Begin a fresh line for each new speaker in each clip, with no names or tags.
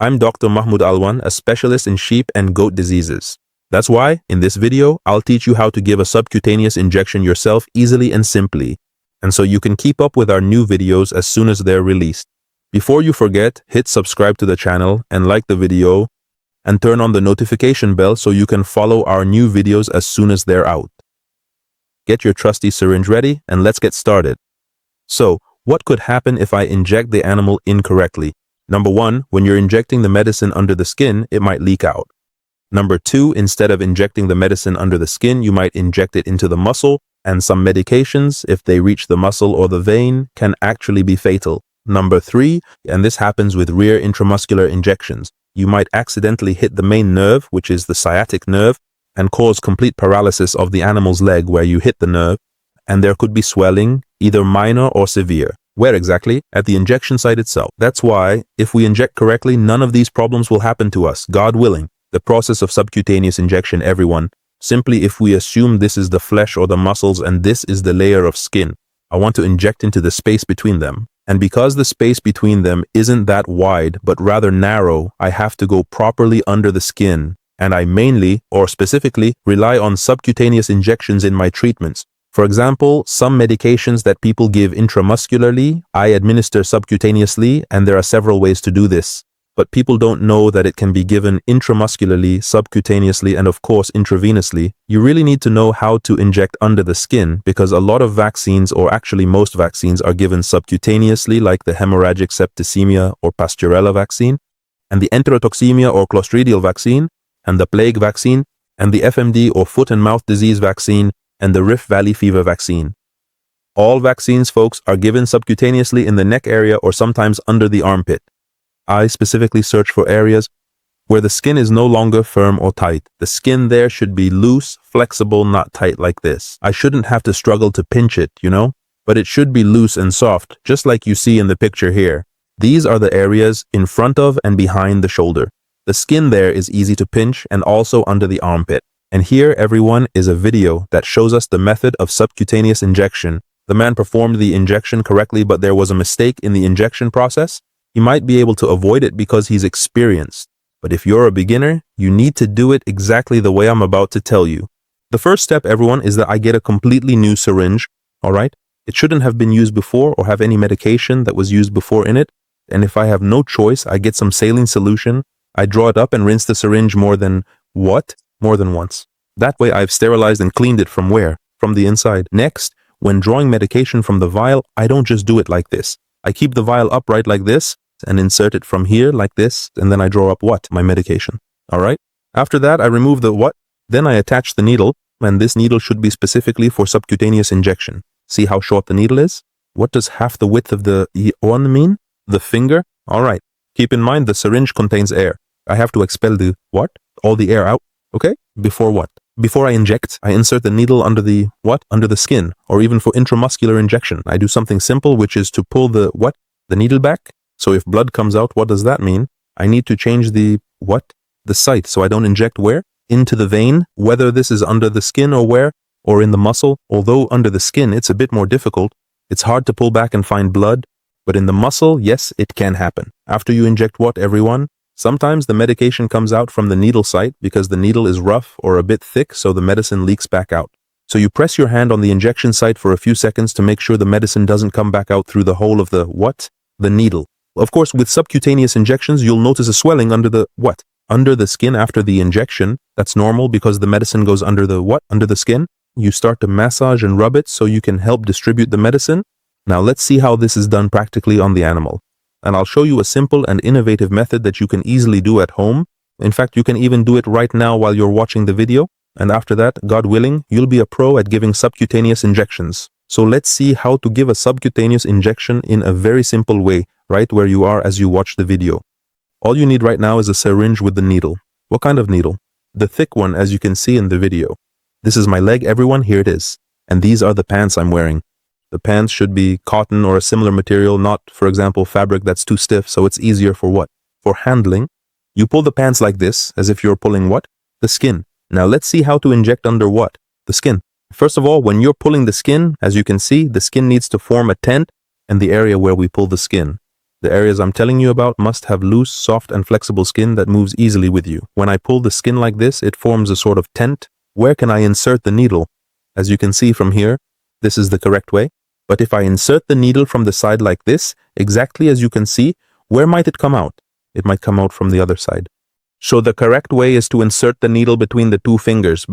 I'm Dr. Mahmoud Alwan, a specialist in sheep and goat diseases. That's why, in this video, I'll teach you how to give a subcutaneous injection yourself easily and simply, and so you can keep up with our new videos as soon as they're released. Before you forget, hit subscribe to the channel and like the video, and turn on the notification bell so you can follow our new videos as soon as they're out. Get your trusty syringe ready and let's get started. So, what could happen if I inject the animal incorrectly? Number 1, when you're injecting the medicine under the skin, it might leak out. Number 2, instead of injecting the medicine under the skin, you might inject it into the muscle, and some medications, if they reach the muscle or the vein, can actually be fatal. Number 3, and this happens with rear intramuscular injections, you might accidentally hit the main nerve, which is the sciatic nerve, and cause complete paralysis of the animal's leg where you hit the nerve, and there could be swelling, either minor or severe. Where exactly? At the injection site itself. That's why, if we inject correctly, none of these problems will happen to us, God willing. The process of subcutaneous injection, everyone. Simply if we assume this is the flesh or the muscles and this is the layer of skin, I want to inject into the space between them. And because the space between them isn't that wide, but rather narrow, I have to go properly under the skin. And I mainly, or specifically, rely on subcutaneous injections in my treatments. For example, some medications that people give intramuscularly, I administer subcutaneously, and there are several ways to do this. But people don't know that it can be given intramuscularly, subcutaneously, and of course intravenously. You really need to know how to inject under the skin because a lot of vaccines, or actually most vaccines, are given subcutaneously, like the hemorrhagic septicemia or Pasteurella vaccine, and the enterotoxemia or clostridial vaccine, and the plague vaccine, and the FMD or foot and mouth disease vaccine, and the Rift Valley fever vaccine. All vaccines, folks, are given subcutaneously in the neck area or sometimes under the armpit. I specifically search for areas where the skin is no longer firm or tight. The skin there should be loose, flexible, not tight like this. I shouldn't have to struggle to pinch it, but it should be loose and soft, just like you see in the picture here. These are the areas in front of and behind the shoulder. The skin there is easy to pinch and also under the armpit. And here, everyone, is a video that shows us the method of subcutaneous injection. The man performed the injection correctly, but there was a mistake in the injection process. He might be able to avoid it because he's experienced. But if you're a beginner, you need to do it exactly the way I'm about to tell you. The first step, everyone, is that I get a completely new syringe, all right? It shouldn't have been used before or have any medication that was used before in it. And if I have no choice, I get some saline solution. I draw it up and rinse the syringe more than once. That way I've sterilized and cleaned it from where? From the inside. Next, when drawing medication from the vial, I don't just do it like this. I keep the vial upright like this and insert it from here like this, and then I draw up my medication. All right? After that, I remove the then I attach the needle, and this needle should be specifically for subcutaneous injection. See how short the needle is? What does half the width of the one mean? The finger? All right. Keep in mind the syringe contains air. I have to expel the all the air out. Okay? Before what? Before I inject, I insert the needle under the under the skin, or even for intramuscular injection. I do something simple, which is to pull the needle back. So if blood comes out, what does that mean? I need to change the site, so I don't inject where? Into the vein, whether this is under the skin or where, or in the muscle. Although under the skin, it's a bit more difficult. It's hard to pull back and find blood, but in the muscle, yes, it can happen. After you inject everyone? Sometimes the medication comes out from the needle site because the needle is rough or a bit thick, so the medicine leaks back out. So you press your hand on the injection site for a few seconds to make sure the medicine doesn't come back out through the hole of the needle. Of course, with subcutaneous injections, you'll notice a swelling under the under the skin after the injection. That's normal because the medicine goes under the under the skin. You start to massage and rub it so you can help distribute the medicine. Now let's see how this is done practically on the animal. And I'll show you a simple and innovative method that you can easily do at home. In fact, you can even do it right now while you're watching the video. And after that, God willing, you'll be a pro at giving subcutaneous injections. So let's see how to give a subcutaneous injection in a very simple way, right where you are as you watch the video. All you need right now is a syringe with the needle. What kind of needle? The thick one, as you can see in the video. This is my leg, everyone, here it is. And these are the pants I'm wearing. The pants should be cotton or a similar material, not, for example, fabric that's too stiff, so it's easier for For handling. You pull the pants like this, as if you're pulling The skin. Now let's see how to inject under The skin. First of all, when you're pulling the skin, as you can see, the skin needs to form a tent and the area where we pull the skin. The areas I'm telling you about must have loose, soft, and flexible skin that moves easily with you. When I pull the skin like this, it forms a sort of tent. Where can I insert the needle? As you can see from here, this is the correct way. But if I insert the needle from the side like this, exactly as you can see, where might it come out? It might come out from the other side. So the correct way is to insert the needle between the two fingers,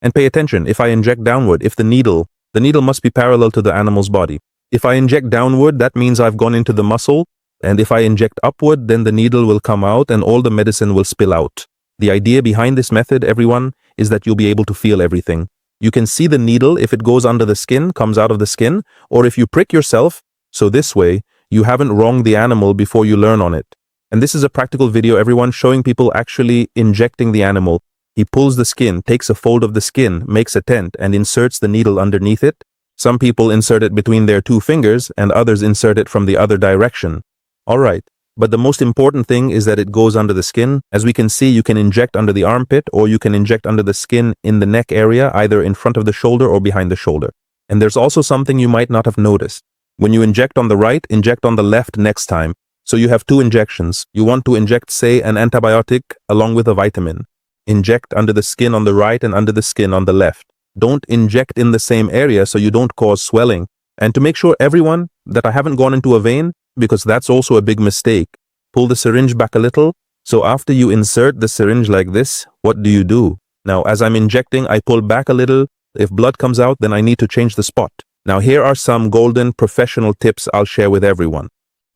And pay attention, if I inject downward, the needle must be parallel to the animal's body. If I inject downward, that means I've gone into the muscle, and if I inject upward, then the needle will come out and all the medicine will spill out. The idea behind this method, everyone, is that you'll be able to feel everything. You can see the needle if it goes under the skin, comes out of the skin, or if you prick yourself, so this way, you haven't wronged the animal before you learn on it. And this is a practical video, everyone, showing people actually injecting the animal. He pulls the skin, takes a fold of the skin, makes a tent, and inserts the needle underneath it. Some people insert it between their two fingers, and others insert it from the other direction. Alright, but the most important thing is that it goes under the skin. As we can see, you can inject under the armpit, or you can inject under the skin in the neck area, either in front of the shoulder or behind the shoulder. And there's also something you might not have noticed. When you inject on the right, inject on the left next time. So you have two injections. You want to inject, say, an antibiotic along with a vitamin. Inject under the skin on the right and under the skin on the left. Don't inject in the same area so you don't cause swelling. And to make sure, everyone, that I haven't gone into a vein, because that's also a big mistake. Pull the syringe back a little. So after you insert the syringe like this, what do? Now, as I'm injecting, I pull back a little. If blood comes out, then I need to change the spot. Now, here are some golden professional tips I'll share with everyone.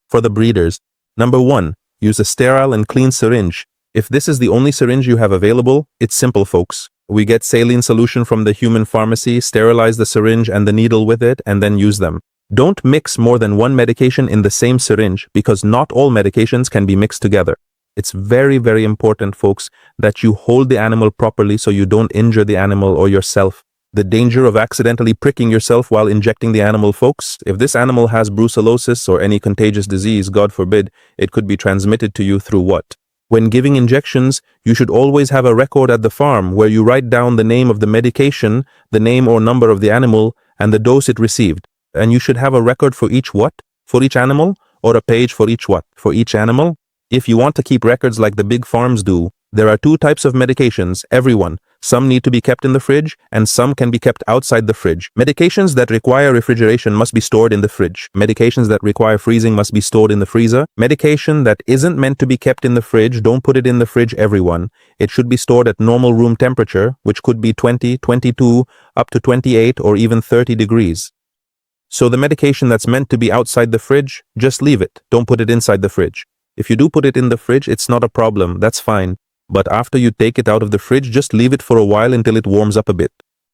For the breeders, number 1, use a sterile and clean syringe. If this is the only syringe you have available, it's simple, folks. We get saline solution from the human pharmacy, sterilize the syringe and the needle with it, and then use them. Don't mix more than one medication in the same syringe, because not all medications can be mixed together. It's very, very important, folks, that you hold the animal properly so you don't injure the animal or yourself. The danger of accidentally pricking yourself while injecting the animal, folks. If this animal has brucellosis or any contagious disease, God forbid, it could be transmitted to you through what? When giving injections, you should always have a record at the farm where you write down the name of the medication, the name or number of the animal, and the dose it received. And you should have a record for each what? For each animal? Or a page for each what? For each animal? If you want to keep records like the big farms do, there are 2 types of medications, everyone. Some need to be kept in the fridge, and some can be kept outside the fridge. Medications that require refrigeration must be stored in the fridge. Medications that require freezing must be stored in the freezer. Medication that isn't meant to be kept in the fridge, don't put it in the fridge, everyone. It should be stored at normal room temperature, which could be 20, 22, up to 28, or even 30 degrees. So the medication that's meant to be outside the fridge, just leave it. Don't put it inside the fridge. If you do put it in the fridge, it's not a problem. That's fine. But after you take it out of the fridge, just leave it for a while until it warms up a bit.